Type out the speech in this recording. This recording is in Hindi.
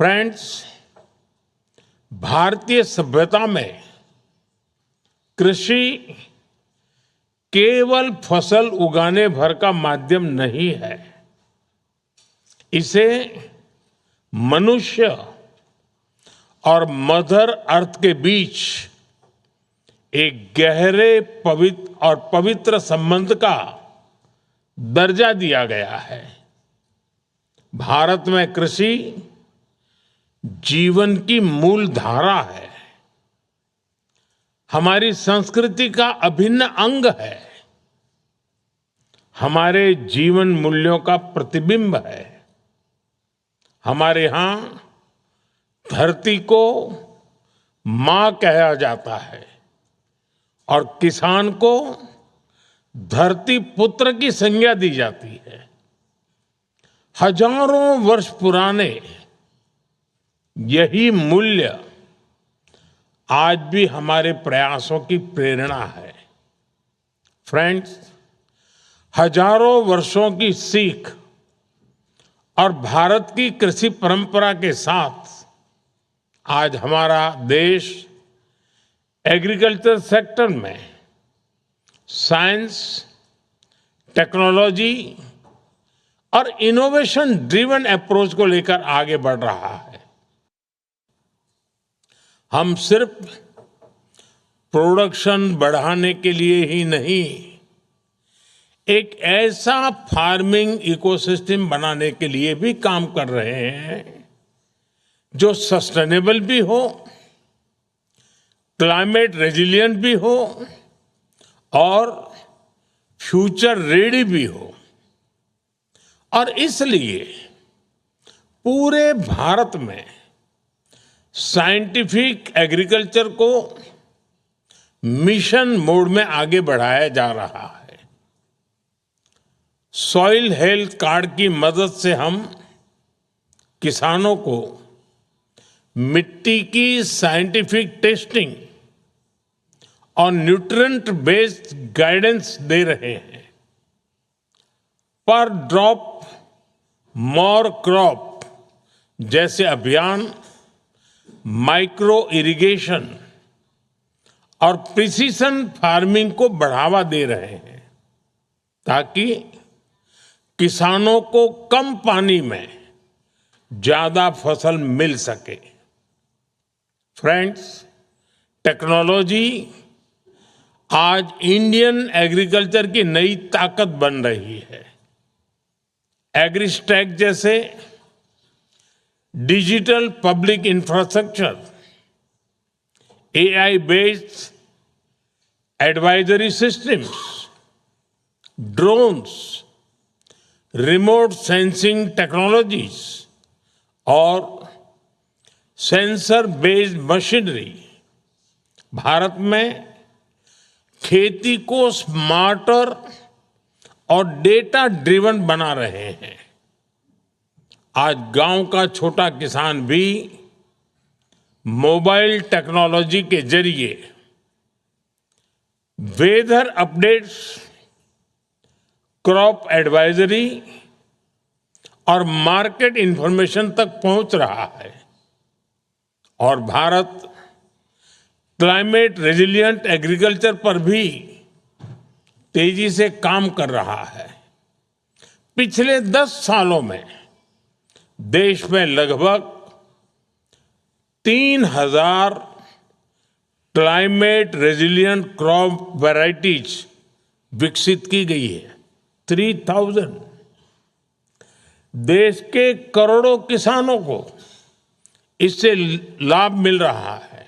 फ्रेंड्स, भारतीय सभ्यता में कृषि केवल फसल उगाने भर का माध्यम नहीं है। इसे मनुष्य और मदर अर्थ के बीच एक गहरे पवित्र संबंध का दर्जा दिया गया है। भारत में कृषि जीवन की मूल धारा है, हमारी संस्कृति का अभिन्न अंग है, हमारे जीवन मूल्यों का प्रतिबिंब है। हमारे यहां धरती को मां कहा जाता है और किसान को धरती पुत्र की संज्ञा दी जाती है। हजारों वर्ष पुराने यही मूल्य आज भी हमारे प्रयासों की प्रेरणा है। फ्रेंड्स, हजारों वर्षों की सीख और भारत की कृषि परंपरा के साथ आज हमारा देश एग्रीकल्चर सेक्टर में साइंस, टेक्नोलॉजी और इनोवेशन ड्रिवन अप्रोच को लेकर आगे बढ़ रहा है। हम सिर्फ प्रोडक्शन बढ़ाने के लिए ही नहीं, एक ऐसा फार्मिंग इकोसिस्टम बनाने के लिए भी काम कर रहे हैं जो सस्टेनेबल भी हो, क्लाइमेट रेजिलिएंट भी हो और फ्यूचर रेडी भी हो। और इसलिए पूरे भारत में साइंटिफिक एग्रीकल्चर को मिशन मोड में आगे बढ़ाया जा रहा है। सॉइल हेल्थ कार्ड की मदद से हम किसानों को मिट्टी की साइंटिफिक टेस्टिंग और न्यूट्रिएंट बेस्ड गाइडेंस दे रहे हैं। पर ड्रॉप मोर क्रॉप जैसे अभियान माइक्रो इरिगेशन और प्रिसीजन फार्मिंग को बढ़ावा दे रहे हैं ताकि किसानों को कम पानी में ज्यादा फसल मिल सके। फ्रेंड्स, टेक्नोलॉजी आज इंडियन एग्रीकल्चर की नई ताकत बन रही है। एग्रीस्टैक जैसे digital public infrastructure, AI based advisory systems, drones, remote sensing technologies और सेंसर बेस्ड मशीनरी भारत में खेती को स्मार्टर और डेटा ड्रिवन बना रहे हैं। आज गांव का छोटा किसान भी मोबाइल टेक्नोलॉजी के जरिए वेदर अपडेट्स, क्रॉप एडवाइजरी और मार्केट इंफॉर्मेशन तक पहुंच रहा है। और भारत क्लाइमेट रेजिलिएंट एग्रीकल्चर पर भी तेजी से काम कर रहा है। पिछले 10 सालों में देश में लगभग 3000 क्लाइमेट रेजिलिएंट क्रॉप वैरायटीज विकसित की गई है। 3000। देश के करोड़ों किसानों को इससे लाभ मिल रहा है।